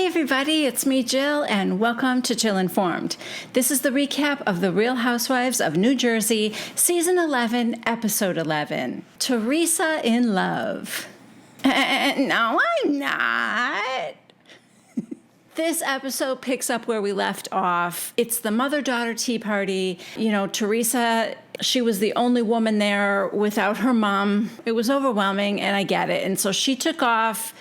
Hey everybody, it's me Jill and welcome to Jill Informed. This is the recap of The Real Housewives of New Jersey, Season 11, Episode 11, Teresa in Love. No, I'm not. This episode picks up where we left off. It's the mother-daughter tea party. You know, Teresa, she was the only woman there without her mom. It was overwhelming, and I get it. And so she took off.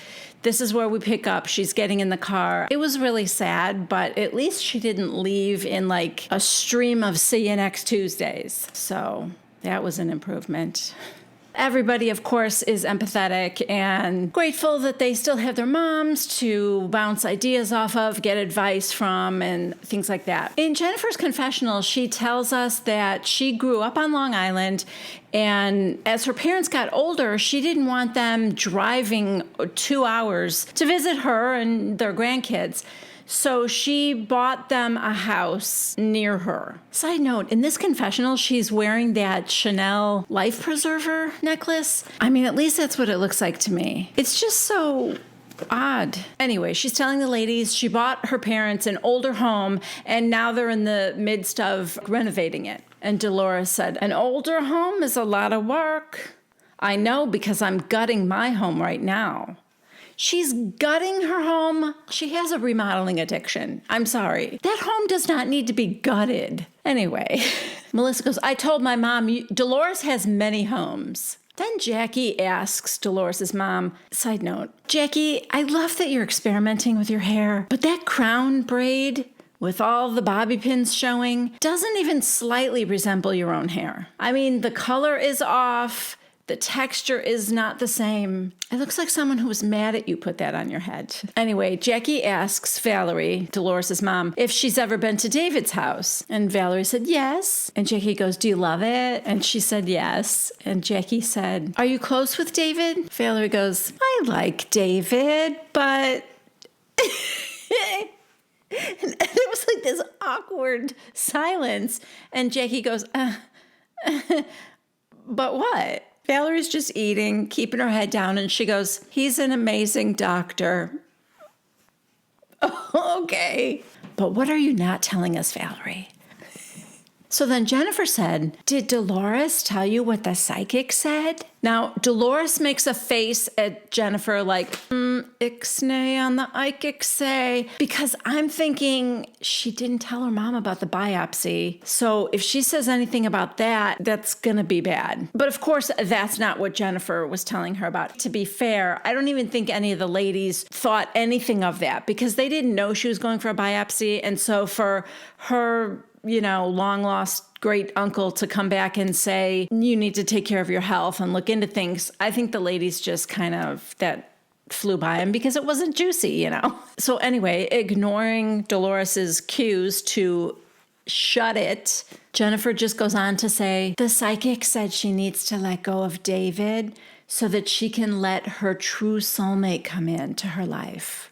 This is where we pick up. She's getting in the car. It was really sad, but at least she didn't leave in like a stream of see you next Tuesdays. So that was an improvement. Everybody, of course, is empathetic and grateful that they still have their moms to bounce ideas off of, get advice from, and things like that. In Jennifer's confessional, she tells us that she grew up on Long Island, and as her parents got older, she didn't want them driving 2 hours to visit her and their grandkids. So she bought them a house near her. Side note, in this confessional, she's wearing that Chanel life preserver necklace. I mean, at least that's what it looks like to me. It's just so odd. Anyway, she's telling the ladies she bought her parents an older home and now they're in the midst of renovating it. And Dolores said, "An older home is a lot of work." "I know, because I'm gutting my home right now." She's gutting her home. She has a remodeling addiction. I'm sorry. That home does not need to be gutted. Anyway, Melissa goes, "I told my mom, Dolores has many homes." Then Jackie asks Dolores' mom, side note, "Jackie, I love that you're experimenting with your hair, but that crown braid with all the bobby pins showing doesn't even slightly resemble your own hair. I mean, the color is off. The texture is not the same. It looks like someone who was mad at you put that on your head." Anyway, Jackie asks Valerie, Dolores' mom, if she's ever been to David's house. And Valerie said, yes. And Jackie goes, "Do you love it?" And she said, yes. And Jackie said, "Are you close with David?" Valerie goes, "I like David, but..." And it was like this awkward silence. And Jackie goes, "But what?" Valerie's just eating, keeping her head down, and she goes, "He's an amazing doctor." Okay. "But what are you not telling us, Valerie?" So then Jennifer said, "Did Dolores tell you what the psychic said?" Now, Dolores makes a face at Jennifer like, ixnay on the ixay, because I'm thinking she didn't tell her mom about the biopsy. So if she says anything about that, that's going to be bad. But of course, that's not what Jennifer was telling her about. To be fair, I don't even think any of the ladies thought anything of that because they didn't know she was going for a biopsy. And so for her, long lost great uncle to come back and say, you need to take care of your health and look into things, I think the ladies just kind of, that flew by him because it wasn't juicy, So anyway, ignoring Dolores's cues to shut it, Jennifer just goes on to say, the psychic said she needs to let go of David so that she can let her true soulmate come into her life.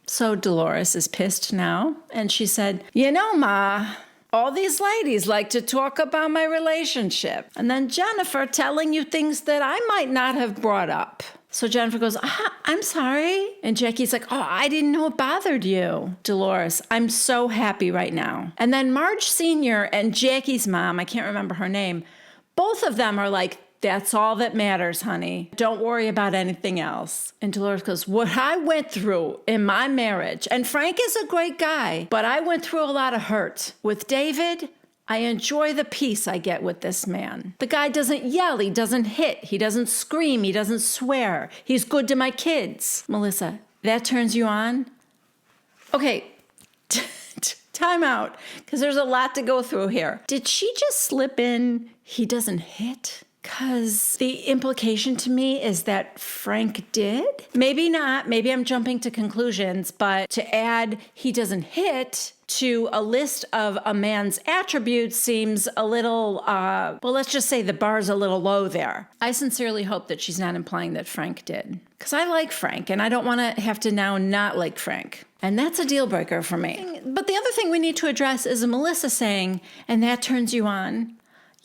So Dolores is pissed now, and she said, Ma, all these ladies like to talk about my relationship. And then Jennifer telling you things that I might not have brought up. So Jennifer goes, I'm sorry. And Jackie's like, oh, I didn't know it bothered you. Dolores, I'm so happy right now. And then Marge Sr. and Jackie's mom, I can't remember her name, both of them are like, that's all that matters, honey. Don't worry about anything else. And Dolores goes, what I went through in my marriage, and Frank is a great guy, but I went through a lot of hurt. With David, I enjoy the peace I get with this man. The guy doesn't yell, he doesn't hit, he doesn't scream, he doesn't swear. He's good to my kids. Melissa, that turns you on? Okay, time out, because there's a lot to go through here. Did she just slip in, he doesn't hit? Because the implication to me is that Frank did. Maybe not. Maybe I'm jumping to conclusions, but to add he doesn't hit to a list of a man's attributes seems a little, let's just say the bar's a little low there. I sincerely hope that she's not implying that Frank did. Because I like Frank, and I don't want to have to now not like Frank. And that's a deal breaker for me. But the other thing we need to address is Melissa saying, and that turns you on.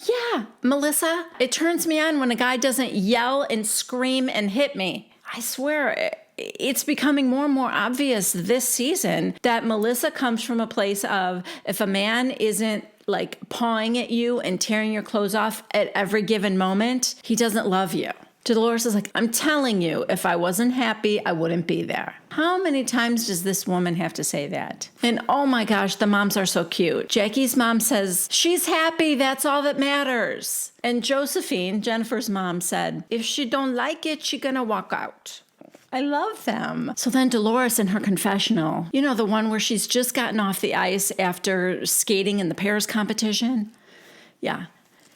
Yeah, Melissa, it turns me on when a guy doesn't yell and scream and hit me. I swear, it's becoming more and more obvious this season that Melissa comes from a place of, if a man isn't like pawing at you and tearing your clothes off at every given moment, he doesn't love you. Dolores is like, I'm telling you, if I wasn't happy, I wouldn't be there. How many times does this woman have to say that? And oh my gosh, the moms are so cute. Jackie's mom says, she's happy, that's all that matters. And Josephine, Jennifer's mom, said, if she don't like it, she gonna walk out. I love them. So then Dolores in her confessional, you know, the one where she's just gotten off the ice after skating in the pairs competition? Yeah.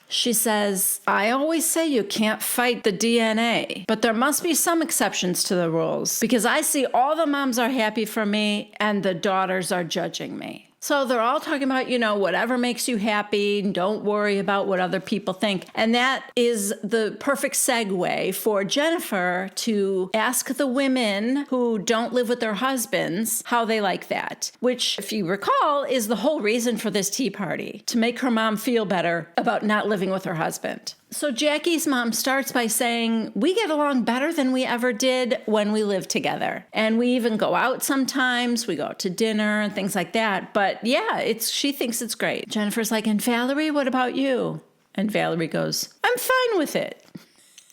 She says, I always say you can't fight the DNA, but there must be some exceptions to the rules because I see all the moms are happy for me and the daughters are judging me. So they're all talking about, you know, whatever makes you happy, don't worry about what other people think. And that is the perfect segue for Jennifer to ask the women who don't live with their husbands how they like that, which, if you recall, is the whole reason for this tea party, to make her mom feel better about not living with her husband. So Jackie's mom starts by saying, we get along better than we ever did when we lived together. And we even go out sometimes. We go out to dinner and things like that. But yeah, she thinks it's great. Jennifer's like, and Valerie, what about you? And Valerie goes, I'm fine with it.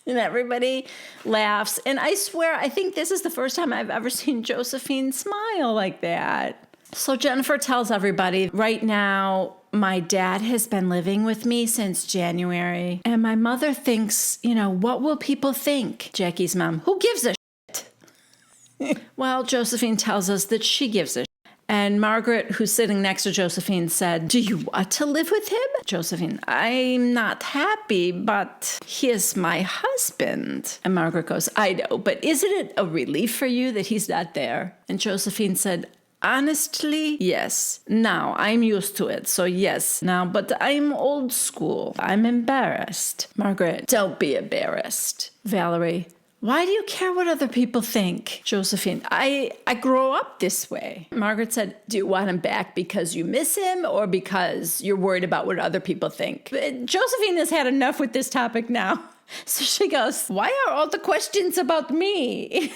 And everybody laughs. And I swear, I think this is the first time I've ever seen Josephine smile like that. So Jennifer tells everybody, right now, my dad has been living with me since January, and my mother thinks, you know, what will people think? Jackie's mom, who gives a shit? Well, Josephine tells us that she gives a shit. And Margaret, who's sitting next to Josephine, said, do you want to live with him? Josephine, I'm not happy, but he is my husband. And Margaret goes, I know, but isn't it a relief for you that he's not there? And Josephine said, honestly, yes. Now, I'm used to it, so yes. Now, but I'm old school. I'm embarrassed. Margaret, don't be embarrassed. Valerie, why do you care what other people think? Josephine, I grow up this way. Margaret said, do you want him back because you miss him or because you're worried about what other people think? But Josephine has had enough with this topic now. So she goes, why are all the questions about me?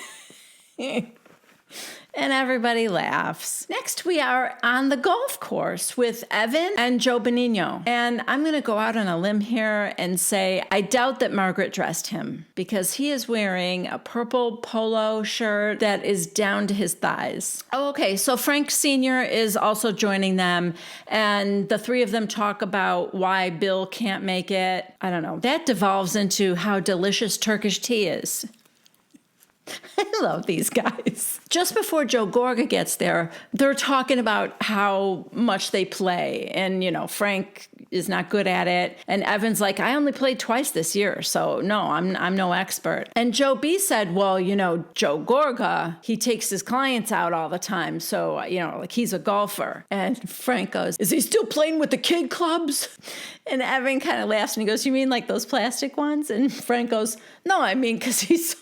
And everybody laughs. Next, we are on the golf course with Evan and Joe Benigno. And I'm going to go out on a limb here and say I doubt that Margaret dressed him because he is wearing a purple polo shirt that is down to his thighs. Oh, okay, so Frank Sr. is also joining them. And the three of them talk about why Bill can't make it. I don't know. That devolves into how delicious Turkish tea is. I love these guys. Just before Joe Gorga gets there, they're talking about how much they play. And, you know, Frank is not good at it. And Evan's like, I only played twice this year, so no, I'm no expert. And Joe B said, well, you know, Joe Gorga, he takes his clients out all the time. So, you know, like he's a golfer. And Frank goes, is he still playing with the kid clubs? And Evan kind of laughs and he goes, you mean like those plastic ones? And Frank goes, no, I mean, because he's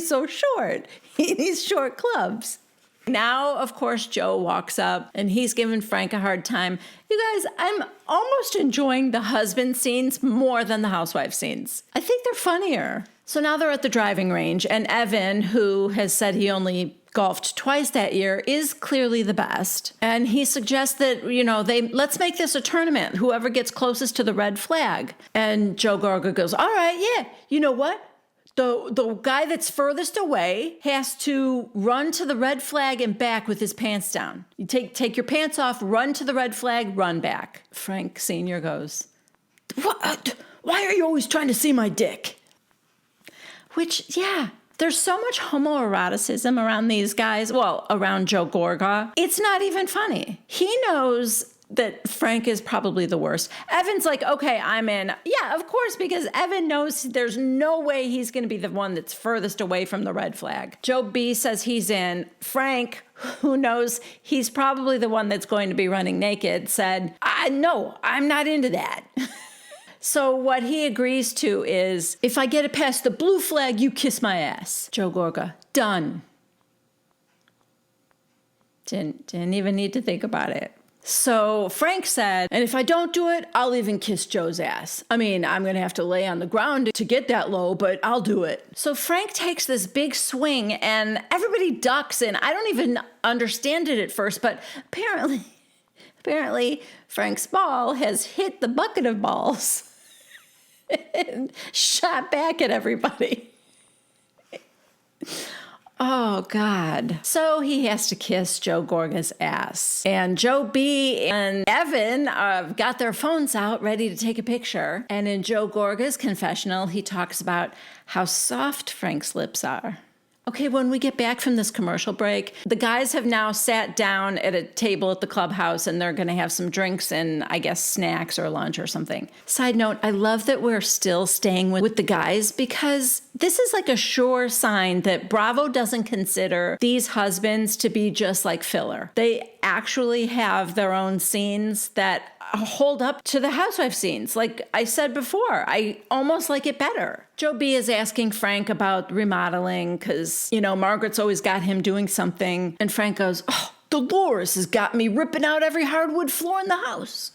so short. He needs short clubs. Now, of course, Joe walks up and he's giving Frank a hard time. You guys, I'm almost enjoying the husband scenes more than the housewife scenes. I think they're funnier. So now they're at the driving range and Evan, who has said he only golfed twice that year, is clearly the best. And he suggests that, you know, let's make this a tournament. Whoever gets closest to the red flag. And Joe Gorga goes, all right, yeah, you know what? The guy that's furthest away has to run to the red flag and back with his pants down. You take your pants off, run to the red flag, run back. Frank Sr. goes, what? Why are you always trying to see my dick? Which, yeah, there's so much homoeroticism around these guys. Well, around Joe Gorga. It's not even funny. He knows that Frank is probably the worst. Evan's like, okay, I'm in. Yeah, of course, because Evan knows there's no way he's going to be the one that's furthest away from the red flag. Joe B says he's in. Frank, who knows he's probably the one that's going to be running naked, said, no, I'm not into that. So what he agrees to is, if I get it past the blue flag, you kiss my ass. Joe Gorga, done. Didn't even need to think about it. So Frank said, and if I don't do it, I'll even kiss Joe's ass. I mean, I'm going to have to lay on the ground to get that low, but I'll do it. So Frank takes this big swing and everybody ducks, and I don't even understand it at first, but apparently Frank's ball has hit the bucket of balls and shot back at everybody. Oh, God. So he has to kiss Joe Gorga's ass. And Joe B and Evan got their phones out ready to take a picture. And in Joe Gorga's confessional, he talks about how soft Frank's lips are. Okay, when we get back from this commercial break, the guys have now sat down at a table at the clubhouse and they're going to have some drinks and I guess snacks or lunch or something. Side note, I love that we're still staying with the guys because this is like a sure sign that Bravo doesn't consider these husbands to be just like filler. They actually have their own scenes that hold up to the Housewives scenes. Like I said before, I almost like it better. Joe B is asking Frank about remodeling because, Margaret's always got him doing something. And Frank goes, "Oh, Dolores has got me ripping out every hardwood floor in the house."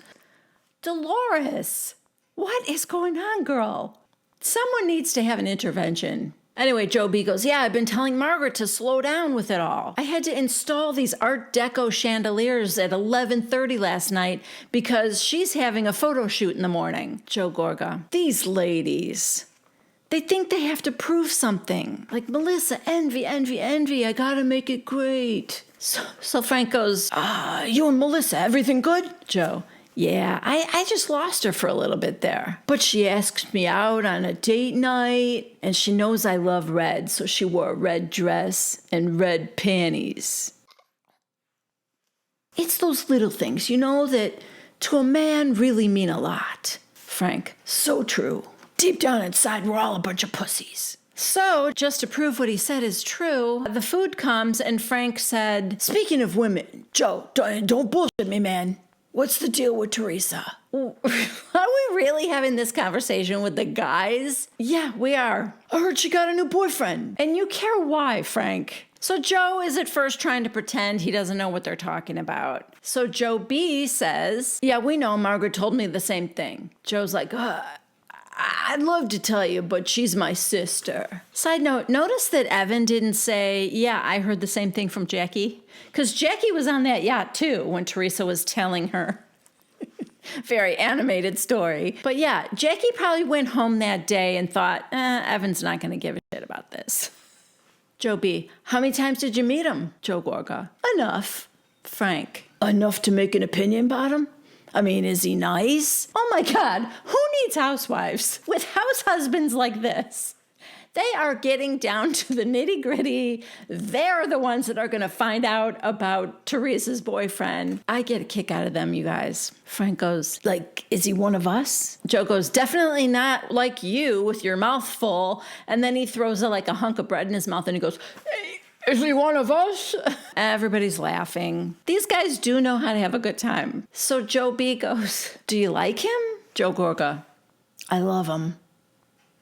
Dolores, what is going on, girl? Someone needs to have an intervention. Anyway, Joe B goes, "Yeah, I've been telling Margaret to slow down with it all. I had to install these Art Deco chandeliers at 11:30 last night because she's having a photo shoot in the morning." Joe Gorga, "These ladies, they think they have to prove something. Like, Melissa, envy, I gotta make it great." So Frank goes, "You and Melissa, everything good?" Joe, "Yeah, I just lost her for a little bit there. But she asked me out on a date night, and she knows I love red, so she wore a red dress and red panties." It's those little things, that to a man really mean a lot. Frank, "So true. Deep down inside, we're all a bunch of pussies." So, just to prove what he said is true, the food comes and Frank said, "Speaking of women, Joe, don't bullshit me, man. What's the deal with Teresa?" Are we really having this conversation with the guys? Yeah, we are. "I heard she got a new boyfriend." And you care why, Frank? So Joe is at first trying to pretend he doesn't know what they're talking about. So Joe B says, "Yeah, we know. Margaret told me the same thing." Joe's like, "I'd love to tell you, but she's my sister." Side note, notice that Evan didn't say, "Yeah, I heard the same thing from Jackie." Because Jackie was on that yacht too when Teresa was telling her very animated story. But yeah, Jackie probably went home that day and thought, Evan's not going to give a shit about this. Joe B, "How many times did you meet him?" Joe Gorga, "Enough." Frank, "Enough to make an opinion about him? I mean, is he nice?" Oh my God, who needs housewives with house husbands like this? They are getting down to the nitty gritty. They're the ones that are going to find out about Teresa's boyfriend. I get a kick out of them, you guys. Frank goes, "Like, is he one of us?" Joe goes, "Definitely not like you with your mouth full." And then he throws a hunk of bread in his mouth and he goes, "Hey, is he one of us?" Everybody's laughing. These guys do know how to have a good time. So Joe B goes, "Do you like him?" Joe Gorga, "I love him."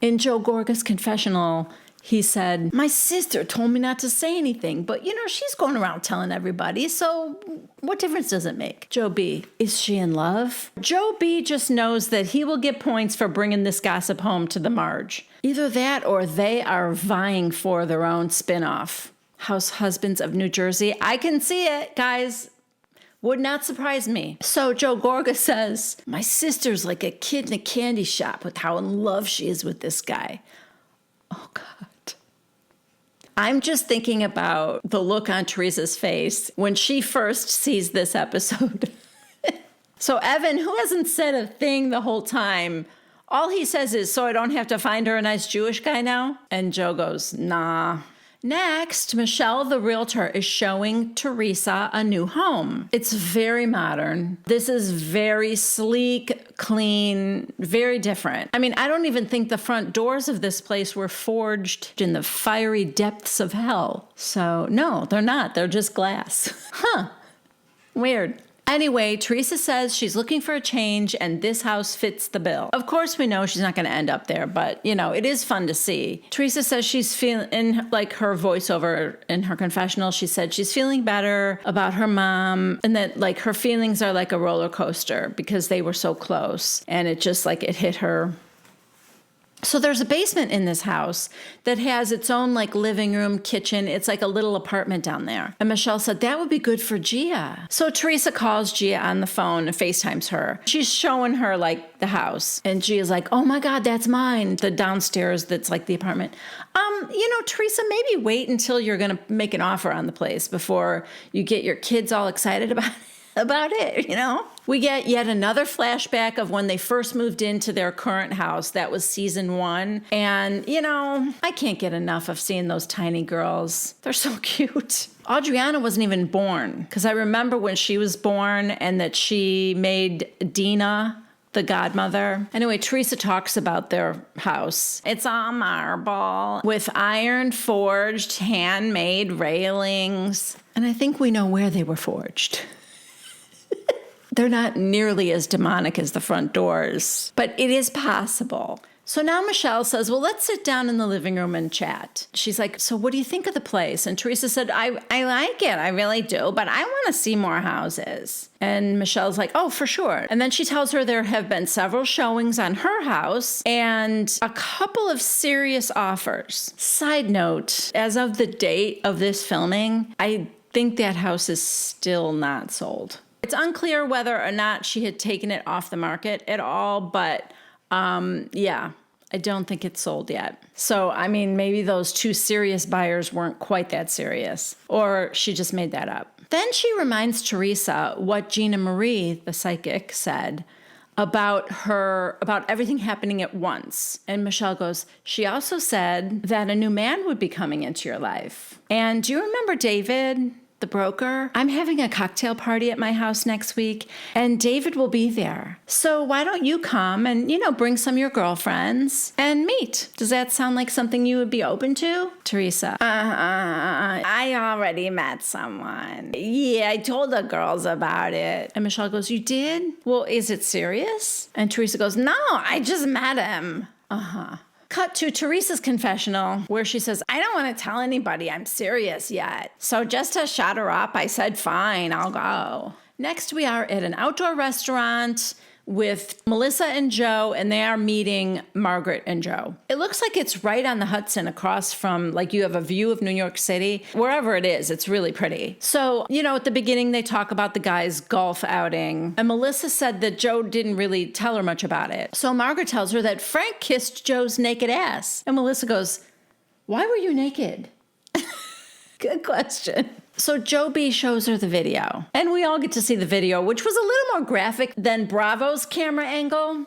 In Joe Gorga's confessional, he said, "My sister told me not to say anything, but she's going around telling everybody, so what difference does it make?" Joe B, "Is she in love?" Joe B just knows that he will get points for bringing this gossip home to the Marge. Either that or they are vying for their own spinoff. House Husbands of New Jersey. I can see it, guys. Would not surprise me. So Joe Gorga says, "My sister's like a kid in a candy shop with how in love she is with this guy." Oh, God. I'm just thinking about the look on Teresa's face when she first sees this episode. So Evan, who hasn't said a thing the whole time, all he says is, "So I don't have to find her a nice Jewish guy now?" And Joe goes, "Nah." Next, Michelle, the realtor, is showing Teresa a new home. It's very modern. This is very sleek, clean, very different. I mean, I don't even think the front doors of this place were forged in the fiery depths of hell. So, no, they're not. They're just glass. Huh. Weird. Anyway, Teresa says she's looking for a change and this house fits the bill. Of course, we know she's not going to end up there, but it is fun to see. Teresa says she's feeling, in like her voiceover in her confessional, she said she's feeling better about her mom and that like her feelings are like a roller coaster because they were so close and it just like it hit her. So there's a basement in this house that has its own like living room, kitchen. It's like a little apartment down there. And Michelle said, that would be good for Gia. So Teresa calls Gia on the phone and FaceTimes her. She's showing her like the house. And Gia's like, oh my God, that's mine. The downstairs that's like the apartment. Teresa, maybe wait until you're going to make an offer on the place before you get your kids all excited about it. We get yet another flashback of when they first moved into their current house. That was season 1. And, I can't get enough of seeing those tiny girls. They're so cute. Audriana wasn't even born because I remember when she was born and that she made Dina the godmother. Anyway, Teresa talks about their house. It's all marble with iron forged, handmade railings. And I think we know where they were forged. They're not nearly as demonic as the front doors, but it is possible. So now Michelle says, well, let's sit down in the living room and chat. She's like, so what do you think of the place? And Teresa said, I like it. I really do. But I want to see more houses. And Michelle's like, oh, for sure. And then she tells her there have been several showings on her house and a couple of serious offers. Side note, as of the date of this filming, I think that house is still not sold. It's unclear whether or not she had taken it off the market at all, but I don't think it's sold yet. So, maybe those 2 serious buyers weren't quite that serious, or she just made that up. Then she reminds Teresa what Gina Marie, the psychic, said about everything happening at once. And Michelle goes, she also said that a new man would be coming into your life. And do you remember David, the broker? I'm having a cocktail party at my house next week, and David will be there. So why don't you come and, bring some of your girlfriends and meet? Does that sound like something you would be open to? Teresa, I already met someone. Yeah, I told the girls about it. And Michelle goes, you did? Well, is it serious? And Teresa goes, no, I just met him. Cut to Teresa's confessional, where she says, I don't want to tell anybody I'm serious yet. So just to shut her up, I said, fine, I'll go. Next, we are at an outdoor restaurant with Melissa and Joe, and they are meeting Margaret and Joe. It looks like it's right on the Hudson across from, like you have a view of New York City. Wherever it is, it's really pretty. So, at the beginning, they talk about the guy's golf outing. And Melissa said that Joe didn't really tell her much about it. So Margaret tells her that Frank kissed Joe's naked ass. And Melissa goes, why were you naked? Good question. So Joe B shows her the video, and we all get to see the video, which was a little more graphic than Bravo's camera angle.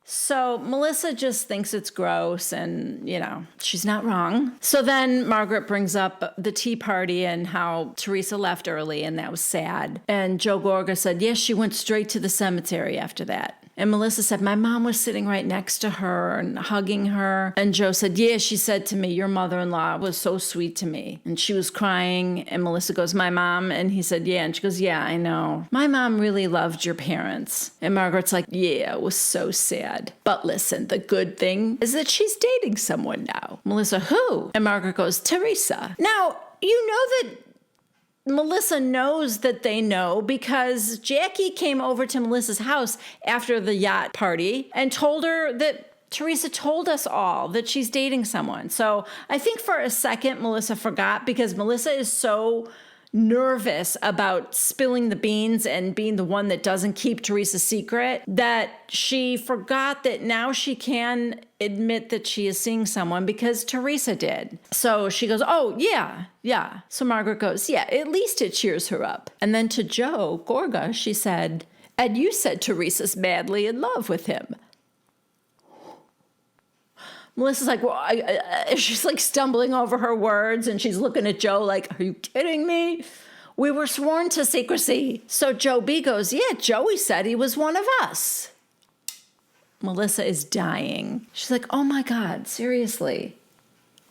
So Melissa just thinks it's gross, and, she's not wrong. So then Margaret brings up the tea party and how Teresa left early, and that was sad. And Joe Gorga said, yes, she went straight to the cemetery after that. And Melissa said, my mom was sitting right next to her and hugging her. And Joe said, yeah, she said to me, your mother-in-law was so sweet to me. And she was crying. And Melissa goes, my mom? And he said, yeah. And she goes, yeah, I know. My mom really loved your parents. And Margaret's like, yeah, it was so sad. But listen, the good thing is that she's dating someone now. Melissa, who? And Margaret goes, Teresa. Now, you know that Melissa knows that they know because Jackie came over to Melissa's house after the yacht party and told her that Teresa told us all that she's dating someone. So I think for a second, Melissa forgot because Melissa is so nervous about spilling the beans and being the one that doesn't keep Teresa's secret that she forgot that now she can admit that she is seeing someone because Teresa did. So she goes, oh, yeah. So Margaret goes, yeah, at least it cheers her up. And then to Joe Gorga, she said, and you said Teresa's madly in love with him. Melissa's like, well, she's like stumbling over her words and she's looking at Joe like, are you kidding me? We were sworn to secrecy. So Joe B goes, yeah, Joey said he was one of us. Melissa is dying. She's like, oh my God, seriously.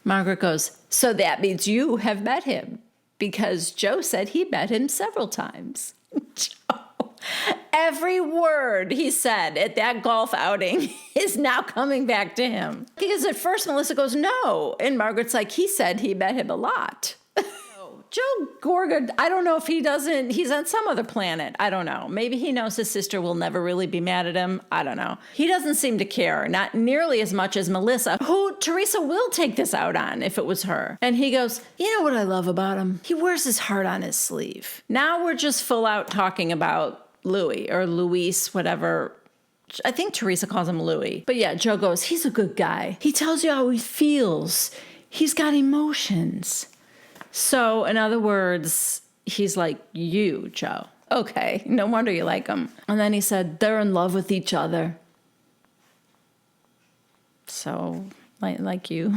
Margaret goes, so that means you have met him because Joe said he met him several times. Every word he said at that golf outing is now coming back to him. Because at first Melissa goes, no. And Margaret's like, he said he met him a lot. Joe Gorga, I don't know if he's on some other planet. I don't know. Maybe he knows his sister will never really be mad at him. I don't know. He doesn't seem to care, not nearly as much as Melissa, who Teresa will take this out on if it was her. And he goes, you know what I love about him? He wears his heart on his sleeve. Now we're just full out talking about Louis or Luis, whatever. I think Teresa calls him Louis. But yeah, Joe goes, he's a good guy. He tells you how he feels. He's got emotions. So, in other words, he's like, you, Joe. Okay, no wonder you like him. And then he said, they're in love with each other. So, like you.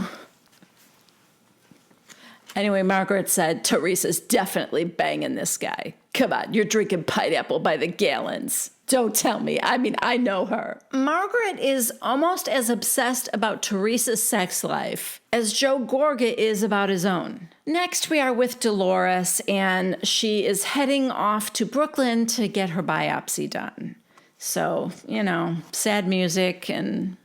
Anyway, Margaret said, Teresa's definitely banging this guy. Come on, you're drinking pineapple by the gallons. Don't tell me. I mean, I know her. Margaret is almost as obsessed about Teresa's sex life as Joe Gorga is about his own. Next, we are with Dolores, and she is heading off to Brooklyn to get her biopsy done. So, sad music, and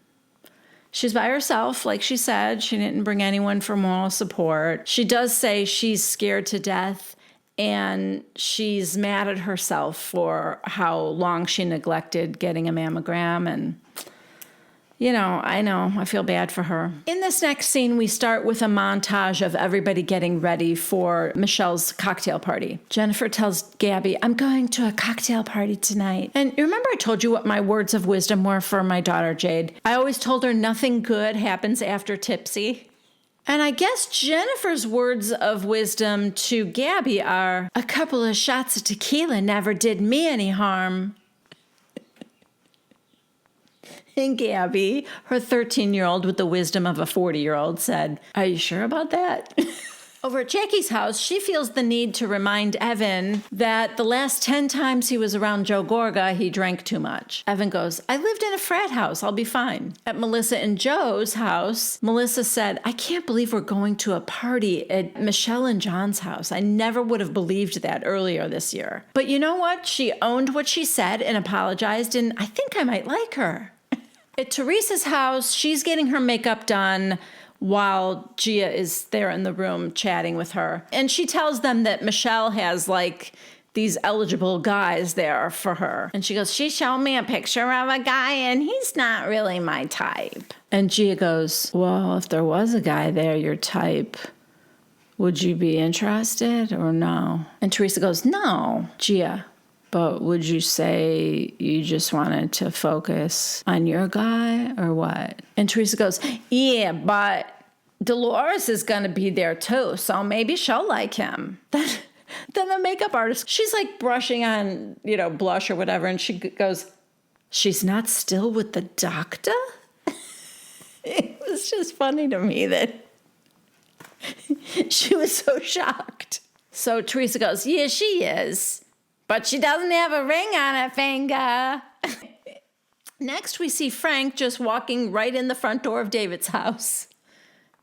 she's by herself, like she said. She didn't bring anyone for moral support. She does say she's scared to death, and she's mad at herself for how long she neglected getting a mammogram. And, I feel bad for her. In this next scene, we start with a montage of everybody getting ready for Michelle's cocktail party. Jennifer tells Gabby, I'm going to a cocktail party tonight. And you remember I told you what my words of wisdom were for my daughter, Jade? I always told her nothing good happens after tipsy. And I guess Jennifer's words of wisdom to Gabby are, a couple of shots of tequila never did me any harm. And Gabby, her 13-year-old with the wisdom of a 40-year-old, said, are you sure about that? Over at Jackie's house, she feels the need to remind Evan that the last 10 times he was around Joe Gorga, he drank too much. Evan goes, I lived in a frat house. I'll be fine. At Melissa and Joe's house, Melissa said, I can't believe we're going to a party at Michelle and John's house. I never would have believed that earlier this year. But you know what? She owned what she said and apologized, and I think I might like her. At Teresa's house, she's getting her makeup done while Gia is there in the room chatting with her. And she tells them that Michelle has these eligible guys there for her. And she goes, she showed me a picture of a guy and he's not really my type. And Gia goes, well, if there was a guy there your type, would you be interested or no? And Teresa goes, no. Gia, but would you say you just wanted to focus on your guy or what? And Teresa goes, yeah, but Dolores is going to be there too, so maybe she'll like him. Then the makeup artist, she's brushing on, blush or whatever, and she goes, she's not still with the doctor? It was just funny to me that she was so shocked. So Teresa goes, yeah, she is. But she doesn't have a ring on her finger. Next, we see Frank just walking right in the front door of David's house.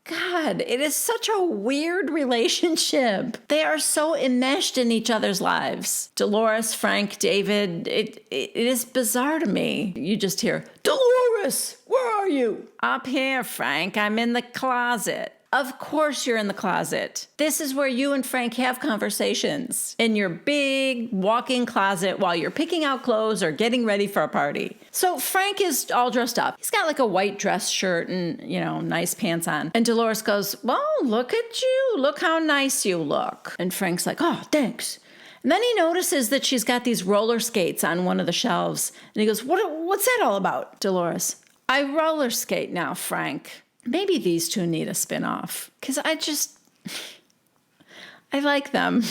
God, it is such a weird relationship. They are so enmeshed in each other's lives. Dolores, Frank, David, it is bizarre to me. You just hear, Dolores, where are you? Up here, Frank. I'm in the closet. Of course you're in the closet. This is where you and Frank have conversations. In your big walk-in closet while you're picking out clothes or getting ready for a party. So Frank is all dressed up. He's got a white dress shirt and, nice pants on. And Dolores goes, well, look at you. Look how nice you look. And Frank's like, oh, thanks. And then he notices that she's got these roller skates on one of the shelves. And he goes, what's that all about? Dolores, I roller skate now, Frank. Maybe these two need a spin-off, because I like them.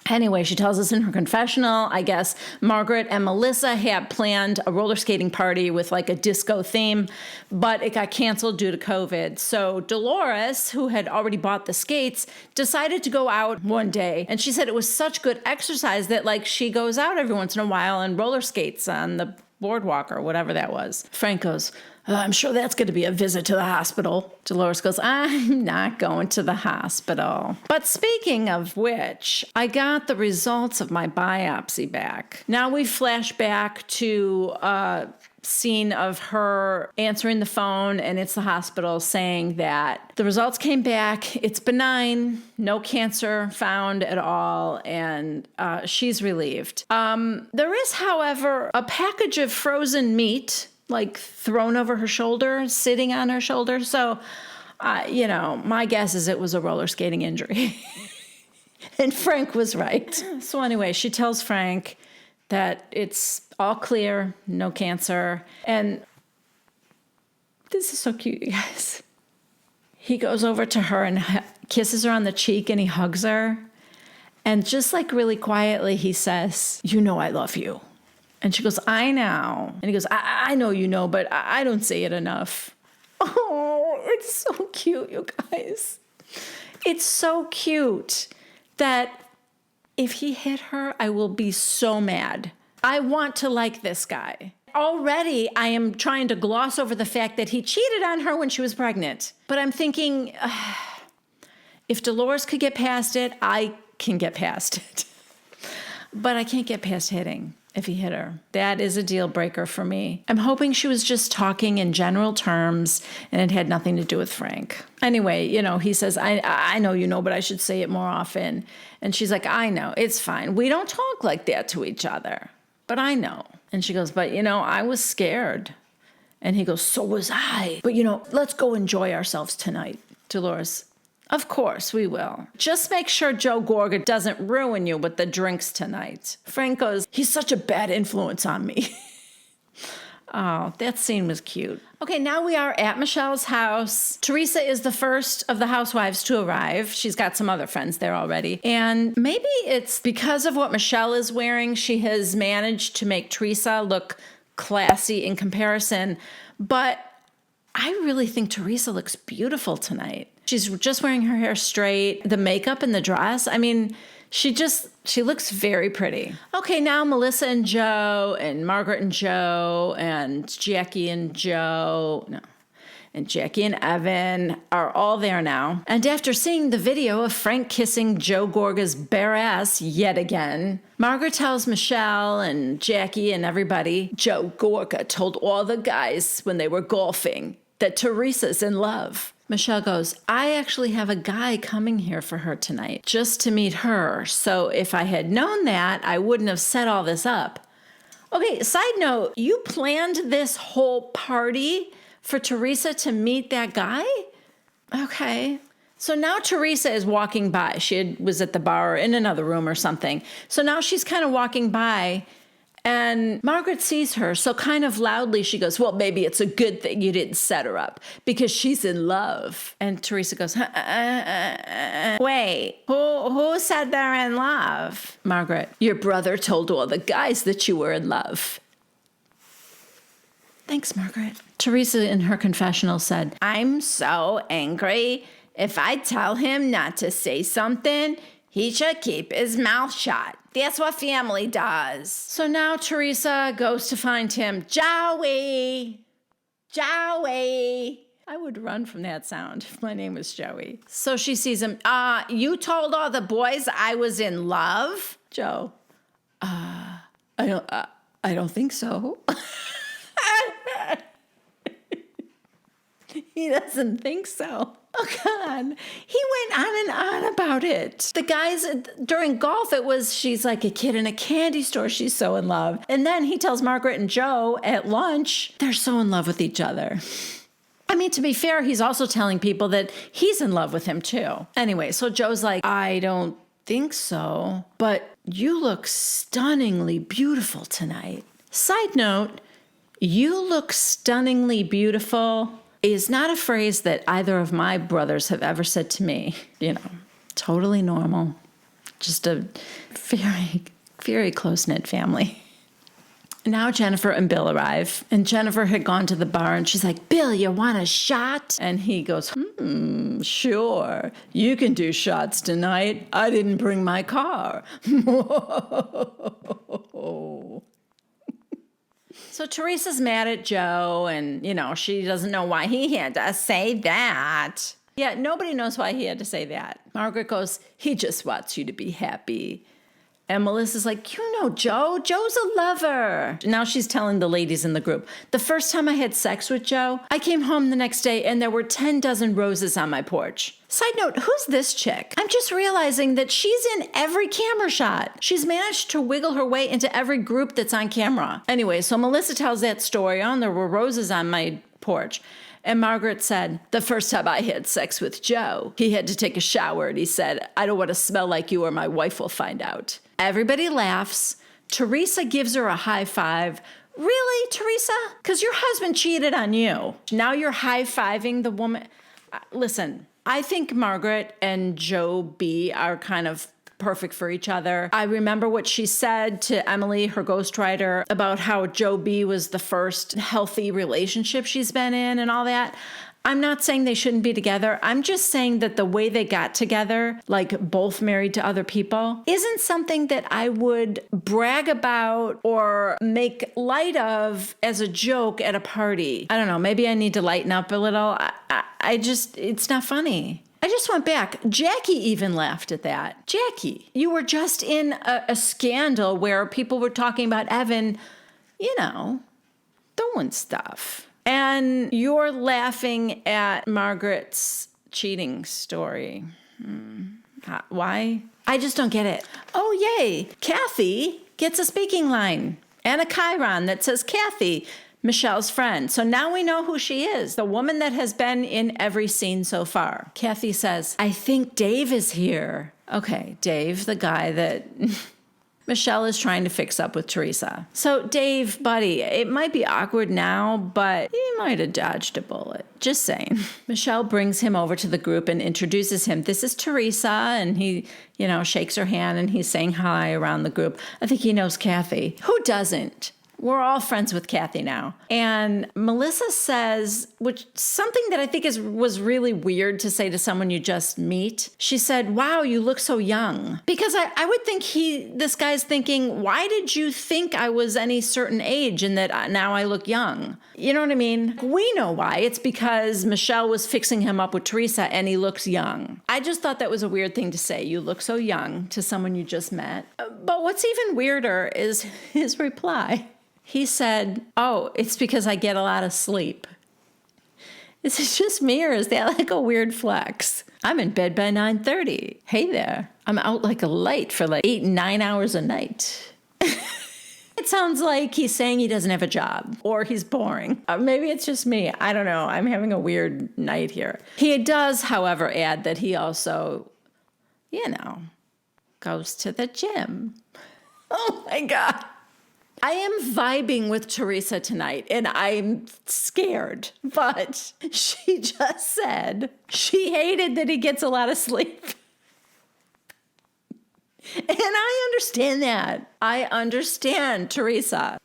Anyway, she tells us in her confessional, I guess, Margaret and Melissa had planned a roller skating party with a disco theme, but it got canceled due to COVID. So Dolores, who had already bought the skates, decided to go out one day. And she said it was such good exercise that she goes out every once in a while and roller skates on the boardwalk or whatever that was. Frank goes, I'm sure that's going to be a visit to the hospital. Dolores goes, I'm not going to the hospital. But speaking of which, I got the results of my biopsy back. Now we flash back to a scene of her answering the phone, and it's the hospital saying that the results came back. It's benign, no cancer found at all, and she's relieved. There is, however, a package of frozen meat like thrown over her shoulder, sitting on her shoulder. So, my guess is it was a roller skating injury. And Frank was right. So anyway, she tells Frank that it's all clear, no cancer. And this is so cute, you guys. He goes over to her and kisses her on the cheek and he hugs her. And just like really quietly, he says, "You know I love you." And she goes, "I know." And he goes, I know you know, but I don't say it enough. Oh, it's so cute, you guys. It's so cute that if he hit her, I will be so mad. I want to like this guy. Already, I am trying to gloss over the fact that he cheated on her when she was pregnant. But I'm thinking, if Dolores could get past it, I can get past it. But I can't get past hitting. If he hit her, that is a deal breaker for me. I'm hoping she was just talking in general terms and it had nothing to do with Frank. Anyway, he says, I know you know, but I should say it more often. And she's like, I know, it's fine. We don't talk like that to each other, but I know. And she goes, but I was scared. And he goes, so was I. But let's go enjoy ourselves tonight. Dolores, of course we will. Just make sure Joe Gorga doesn't ruin you with the drinks tonight. Frank goes, he's such a bad influence on me. Oh, that scene was cute. Okay, now we are at Michelle's house. Teresa is the first of the housewives to arrive. She's got some other friends there already. And maybe it's because of what Michelle is wearing, she has managed to make Teresa look classy in comparison. But I really think Teresa looks beautiful tonight. She's just wearing her hair straight, the makeup and the dress. I mean, she looks very pretty. Okay, now Melissa and Joe and Margaret and Joe and Jackie and Jackie and Evan are all there now. And after seeing the video of Frank kissing Joe Gorga's bare ass yet again, Margaret tells Michelle and Jackie and everybody, Joe Gorga told all the guys when they were golfing that Teresa's in love. Michelle goes, I actually have a guy coming here for her tonight just to meet her. So if I had known that, I wouldn't have set all this up. Okay, side note, you planned this whole party for Teresa to meet that guy? Okay. So now Teresa is walking by. She was at the bar or in another room or something. So now she's kind of walking by and Margaret sees her. So kind of loudly she goes, well, maybe it's a good thing you didn't set her up because she's in love. And Teresa goes, wait, who said they're in love? Margaret, your brother told all the guys that you were in love. Thanks, Margaret. Teresa in her confessional said, I'm so angry. If I tell him not to say something, he should keep his mouth shut. That's what family does. So now Teresa goes to find him. Joey! Joey! I would run from that sound if my name was Joey. So she sees him. You told all the boys I was in love? Joe, I don't think so. He doesn't think so. Oh, God. He went on and on about it. The guys, during golf, she's like a kid in a candy store. She's so in love. And then he tells Margaret and Joe at lunch, they're so in love with each other. I mean, to be fair, he's also telling people that he's in love with him, too. Anyway, so Joe's like, I don't think so, but you look stunningly beautiful tonight. Side note, you look stunningly beautiful is not a phrase that either of my brothers have ever said to me. Totally normal. Just a very, very close-knit family. Now Jennifer and Bill arrive, and Jennifer had gone to the bar, and she's like, Bill, you want a shot? And he goes, sure. You can do shots tonight. I didn't bring my car. So Teresa's mad at Joe, and, she doesn't know why he had to say that. Yeah, nobody knows why he had to say that. Margaret goes, he just wants you to be happy. And Melissa's like, Joe. Joe's a lover. Now she's telling the ladies in the group, the first time I had sex with Joe, I came home the next day and there were 10 dozen roses on my porch. Side note, who's this chick? I'm just realizing that she's in every camera shot. She's managed to wiggle her way into every group that's on camera. Anyway, so Melissa tells that story there were roses on my porch. And Margaret said, the first time I had sex with Joe, he had to take a shower and he said, I don't want to smell like you or my wife will find out. Everybody laughs. Teresa gives her a high five. Really, Teresa? Because your husband cheated on you. Now you're high-fiving the woman. Listen, I think Margaret and Joe B are kind of perfect for each other. I remember what she said to Emily, her ghostwriter, about how Joe B was the first healthy relationship she's been in and all that. I'm not saying they shouldn't be together. I'm just saying that the way they got together, like both married to other people, isn't something that I would brag about or make light of as a joke at a party. I don't know. Maybe I need to lighten up a little. It's not funny. I just went back. Jackie even laughed at that. Jackie, you were just in a scandal where people were talking about Evan, doing stuff. And you're laughing at Margaret's cheating story. Why? I just don't get it. Oh, yay. Kathy gets a speaking line and a chyron that says Kathy, Michelle's friend. So now we know who she is, the woman that has been in every scene so far. Kathy says, I think Dave is here. Okay, Dave, the guy that Michelle is trying to fix up with Teresa. So Dave, buddy, it might be awkward now, but he might have dodged a bullet. Just saying. Michelle brings him over to the group and introduces him. This is Teresa, and he, shakes her hand and he's saying hi around the group. I think he knows Kathy. Who doesn't? We're all friends with Kathy now. And Melissa says, which something that I think was really weird to say to someone you just meet. She said, wow, you look so young. Because I would think this guy's thinking, why did you think I was any certain age and that now I look young? You know what I mean? We know why. It's because Michelle was fixing him up with Teresa and he looks young. I just thought that was a weird thing to say. You look so young to someone you just met. But what's even weirder is his reply. He said, oh, it's because I get a lot of sleep. Is it just me or is that like a weird flex? I'm in bed by 9:30. Hey there. I'm out like a light for like 8 and 9 hours a night. It sounds like he's saying he doesn't have a job or he's boring. Maybe it's just me. I don't know. I'm having a weird night here. He does, however, add that he also, goes to the gym. Oh my God. I am vibing with Teresa tonight, and I'm scared, but she just said she hated that he gets a lot of sleep. And I understand that. I understand Teresa,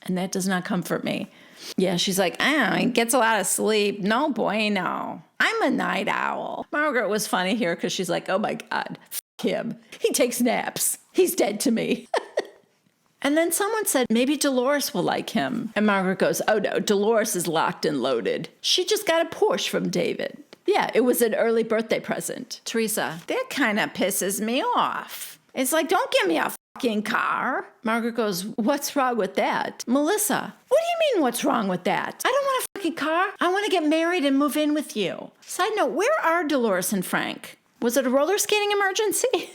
and that does not comfort me. Yeah, she's like, he gets a lot of sleep. No bueno. I'm a night owl. Margaret was funny here because she's like, oh my God, him. He takes naps. He's dead to me. And then someone said, maybe Dolores will like him. And Margaret goes, oh no, Dolores is locked and loaded. She just got a Porsche from David. Yeah, it was an early birthday present. Teresa, that kind of pisses me off. It's like, don't give me a fucking car. Margaret goes, what's wrong with that? Melissa, what do you mean what's wrong with that? I don't want a fucking car. I want to get married and move in with you. Side note, where are Dolores and Frank? Was it a roller skating emergency?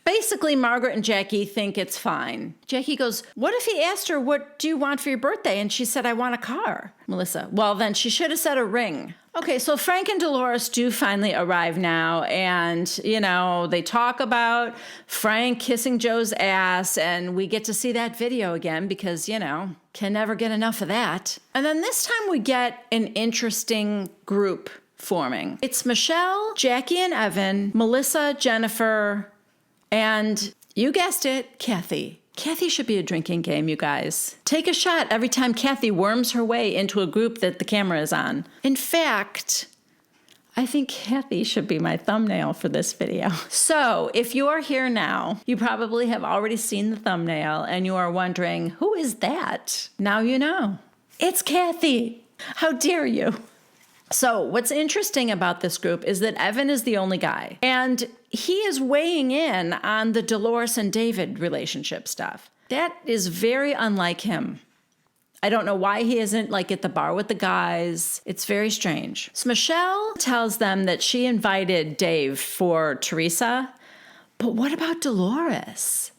Basically, Margaret and Jackie think it's fine. Jackie goes, what if he asked her, what do you want for your birthday? And she said, I want a car. Melissa, well, then she should have said a ring. Okay, so Frank and Dolores do finally arrive now. And, they talk about Frank kissing Joe's ass. And we get to see that video again because, can never get enough of that. And then this time we get an interesting group forming. It's Michelle, Jackie and Evan, Melissa, Jennifer, and you guessed it, Kathy. Kathy should be a drinking game, you guys. Take a shot every time Kathy worms her way into a group that the camera is on. In fact, I think Kathy should be my thumbnail for this video. So if you are here now, you probably have already seen the thumbnail and you are wondering, who is that? Now you know. It's Kathy. How dare you? So what's interesting about this group is that Evan is the only guy. And he is weighing in on the Dolores and David relationship stuff. That is very unlike him. I don't know why he isn't like at the bar with the guys. It's very strange. So Michelle tells them that she invited Dave for Teresa, but what about Dolores?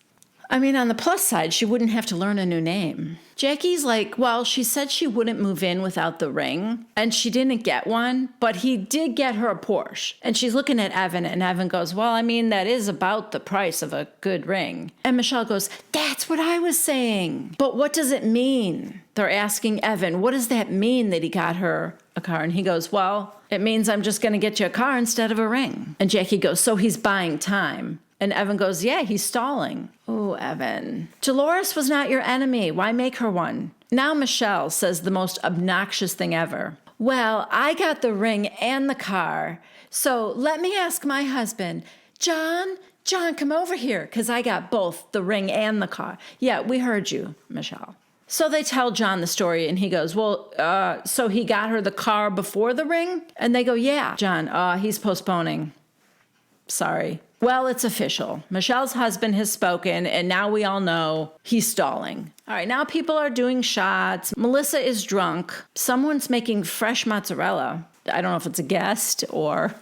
I mean, on the plus side, she wouldn't have to learn a new name. Jackie's like, well, she said she wouldn't move in without the ring, and she didn't get one, but he did get her a Porsche. And she's looking at Evan, and Evan goes, well, I mean, that is about the price of a good ring. And Michelle goes, that's what I was saying. But what does it mean? They're asking Evan, what does that mean that he got her a car? And he goes, well, it means I'm just going to get you a car instead of a ring. And Jackie goes, so he's buying time. And Evan goes, yeah, he's stalling. Oh, Evan. Dolores was not your enemy. Why make her one? Now Michelle says the most obnoxious thing ever. Well, I got the ring and the car. So let me ask my husband, John, come over here, because I got both the ring and the car. Yeah, we heard you, Michelle. So they tell John the story, and he goes, well, so he got her the car before the ring? And they go, yeah. John, he's postponing. Sorry. Well, it's official. Michelle's husband has spoken, and now we all know he's stalling. All right, now people are doing shots. Melissa is drunk. Someone's making fresh mozzarella. I don't know if it's a guest or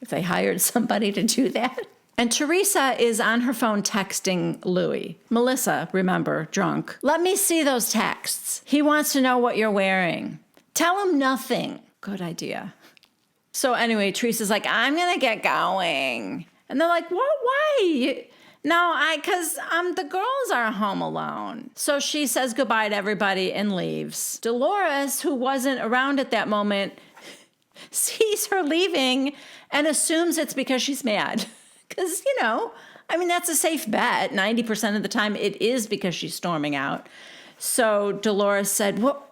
if they hired somebody to do that. And Teresa is on her phone texting Louis. Melissa, remember, drunk. Let me see those texts. He wants to know what you're wearing. Tell him nothing. Good idea. So anyway, Teresa's like, I'm going to get going. And they're like, what? Why? No, because the girls are home alone. So she says goodbye to everybody and leaves. Dolores, who wasn't around at that moment, sees her leaving and assumes it's because she's mad. Because, that's a safe bet. 90% of the time it is because she's storming out. So Dolores said, what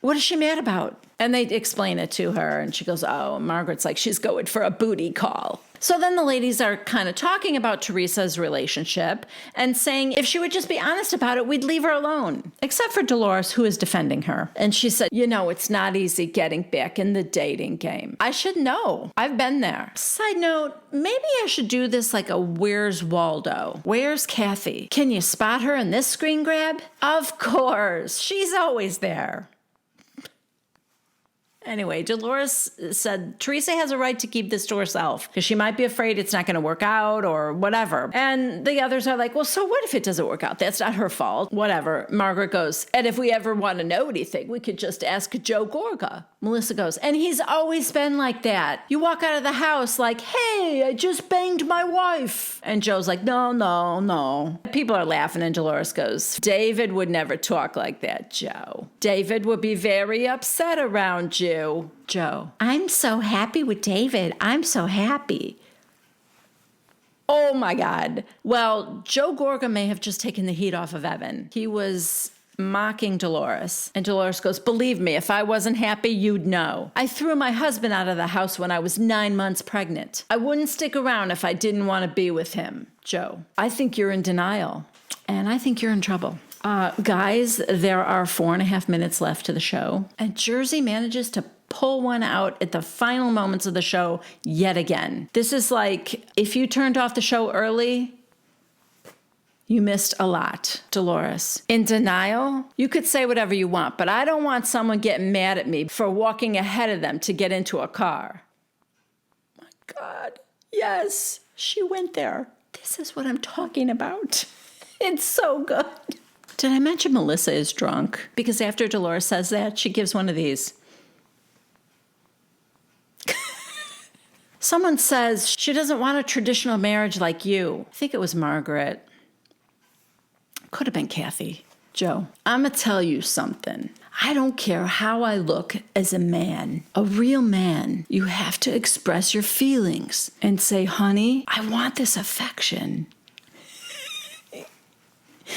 is she mad about? And they explain it to her, and she goes, oh, Margaret's like, she's going for a booty call. So then the ladies are kind of talking about Teresa's relationship and saying if she would just be honest about it, we'd leave her alone. Except for Dolores, who is defending her. And she said, it's not easy getting back in the dating game. I should know. I've been there. Side note, maybe I should do this like a Where's Waldo? Where's Kathy? Can you spot her in this screen grab? Of course. She's always there. Anyway, Dolores said Teresa has a right to keep this to herself because she might be afraid it's not going to work out or whatever. And the others are like, well, so what if it doesn't work out? That's not her fault. Whatever. Margaret goes, and if we ever want to know anything, we could just ask Joe Gorga. Melissa goes, and he's always been like that. You walk out of the house like, hey, I just banged my wife. And Joe's like, no. People are laughing, and Dolores goes, David would never talk like that, Joe. David would be very upset around you. Joe, I'm so happy with David. I'm so happy. Oh my God. Well, Joe Gorga may have just taken the heat off of Evan. He was mocking Dolores. And Dolores goes, believe me, if I wasn't happy, you'd know. I threw my husband out of the house when I was 9 months pregnant. I wouldn't stick around if I didn't want to be with him. Joe, I think you're in denial. And I think you're in trouble. Guys, there are 4.5 minutes left to the show. And Jersey manages to pull one out at the final moments of the show yet again. This is like, if you turned off the show early, you missed a lot, Dolores. In denial, you could say whatever you want, but I don't want someone getting mad at me for walking ahead of them to get into a car. My God, yes, she went there. This is what I'm talking about. It's so good. Did I mention Melissa is drunk? Because after Dolores says that, she gives one of these. Someone says she doesn't want a traditional marriage like you. I think it was Margaret. Could have been Kathy. Joe, I'm going to tell you something. I don't care how I look as a man, a real man. You have to express your feelings and say, honey, I want this affection.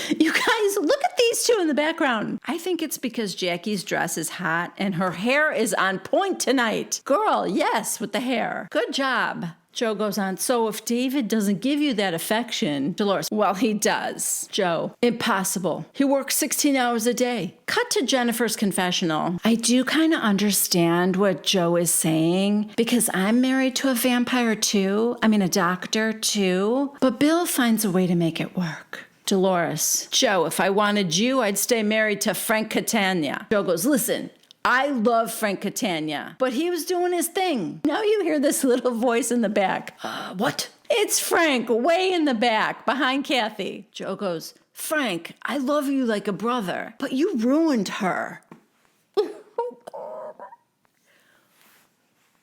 You guys, look at these two in the background. I think it's because Jackie's dress is hot and her hair is on point tonight. Girl, yes, with the hair. Good job. Joe goes on, so if David doesn't give you that affection, Dolores, well, he does. Joe, impossible. He works 16 hours a day. Cut to Jennifer's confessional. I do kind of understand what Joe is saying because I'm married to a vampire too. I mean, a doctor too. But Bill finds a way to make it work. Dolores, Joe, if I wanted you, I'd stay married to Frank Catania. Joe goes, listen, I love Frank Catania, but he was doing his thing. Now you hear this little voice in the back. What? It's Frank, way in the back, behind Kathy. Joe goes, Frank, I love you like a brother, but you ruined her.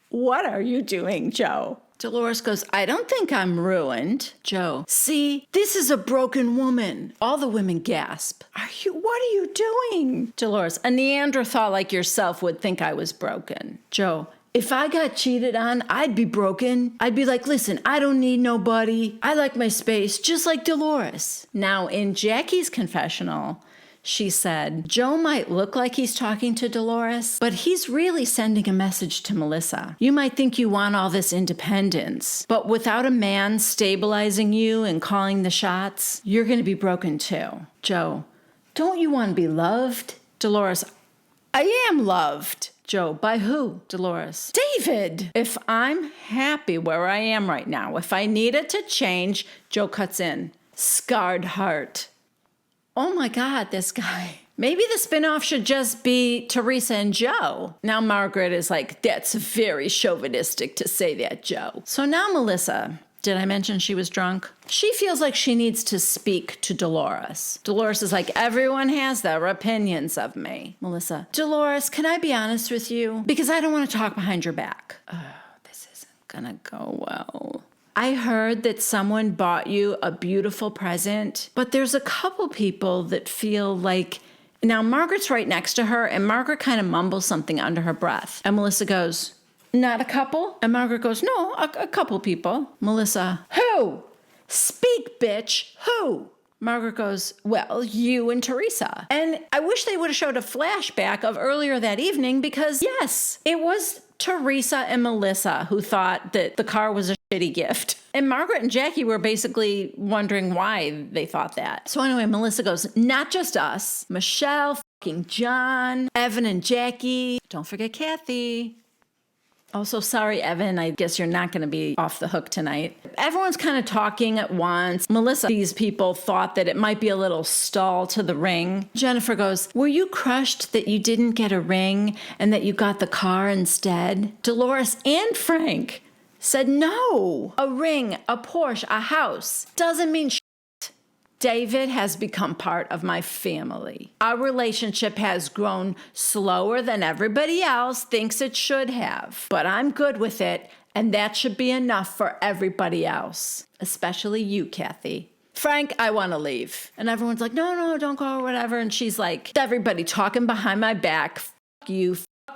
What are you doing, Joe? Dolores goes, I don't think I'm ruined. Joe, see, this is a broken woman. All the women gasp. What are you doing? Dolores, a Neanderthal like yourself would think I was broken. Joe, if I got cheated on, I'd be broken. I'd be like, listen, I don't need nobody. I like my space, just like Dolores. Now, in Jackie's confessional, she said, Joe might look like he's talking to Dolores, but he's really sending a message to Melissa. You might think you want all this independence, but without a man stabilizing you and calling the shots, you're going to be broken too. Joe, don't you want to be loved? Dolores, I am loved. Joe, by who? Dolores, David. If I'm happy where I am right now, if I needed to change, Joe cuts in. Scarred heart. Oh my God, this guy. Maybe the spinoff should just be Teresa and Joe. Now Margaret is like, that's very chauvinistic to say that, Joe. So now Melissa, did I mention she was drunk? She feels like she needs to speak to Dolores. Dolores is like, everyone has their opinions of me. Melissa, Dolores, can I be honest with you? Because I don't want to talk behind your back. Oh, this isn't gonna go well. I heard that someone bought you a beautiful present, but there's a couple people that feel like, now Margaret's right next to her, and Margaret kind of mumbles something under her breath. And Melissa goes, not a couple? And Margaret goes, no, a couple people. Melissa, who? Speak, bitch, who? Margaret goes, well, you and Teresa. And I wish they would have showed a flashback of earlier that evening because, yes, it was Teresa and Melissa who thought that the car was a shitty gift. And Margaret and Jackie were basically wondering why they thought that. So anyway, Melissa goes, not just us, Michelle, fucking John, Evan and Jackie. Don't forget Kathy. Also, sorry, Evan, I guess you're not going to be off the hook tonight. Everyone's kind of talking at once. Melissa, these people thought that it might be a little stall to the ring. Jennifer goes, were you crushed that you didn't get a ring and that you got the car instead? Dolores and Frank said, no, a ring, a Porsche, a house doesn't mean shit. David has become part of my family. Our relationship has grown slower than everybody else thinks it should have, but I'm good with it, and that should be enough for everybody else, especially you, Kathy. Frank, I want to leave. And everyone's like, no, don't go or whatever. And she's like, everybody talking behind my back. Fuck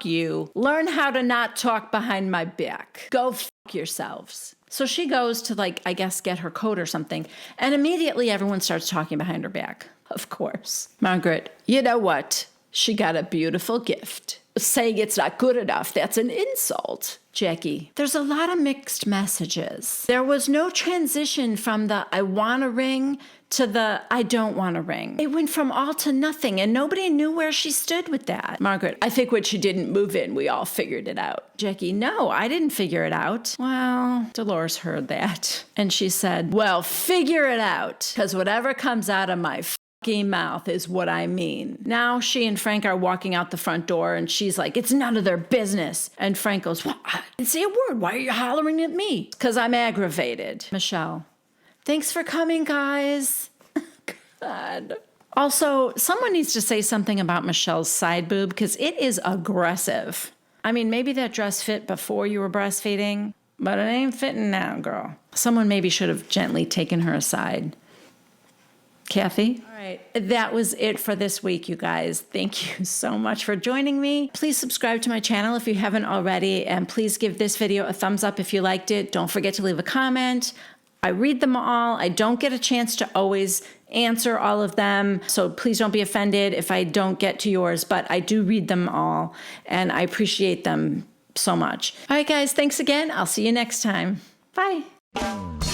you. Learn how to not talk behind my back. Go fuck yourselves. So she goes to, like, I guess, get her coat or something. And immediately everyone starts talking behind her back. Of course. Margaret, you know what? She got a beautiful gift. Saying it's not good enough, that's an insult. Jackie, there's a lot of mixed messages. There was no transition from the I want a ring to the I don't want a ring. It went from all to nothing, and nobody knew where she stood with that. Margaret, I think when she didn't move in, we all figured it out. Jackie, no, I didn't figure it out. Well, Dolores heard that, and she said, well, figure it out, because whatever comes out of my mouth is what I mean. Now she and Frank are walking out the front door and she's like, it's none of their business. And Frank goes, well, I didn't say a word. Why are you hollering at me? Because I'm aggravated. Michelle, thanks for coming, guys. God. Also, someone needs to say something about Michelle's side boob because it is aggressive. I mean, maybe that dress fit before you were breastfeeding, but it ain't fitting now, girl. Someone maybe should have gently taken her aside. Kathy? All right, that was it for this week, you guys. Thank you so much for joining me. Please subscribe to my channel if you haven't already, and please give this video a thumbs up if you liked it. Don't forget to leave a comment. I read them all. I don't get a chance to always answer all of them. So please don't be offended if I don't get to yours, but I do read them all and I appreciate them so much. All right, guys, thanks again. I'll see you next time. Bye.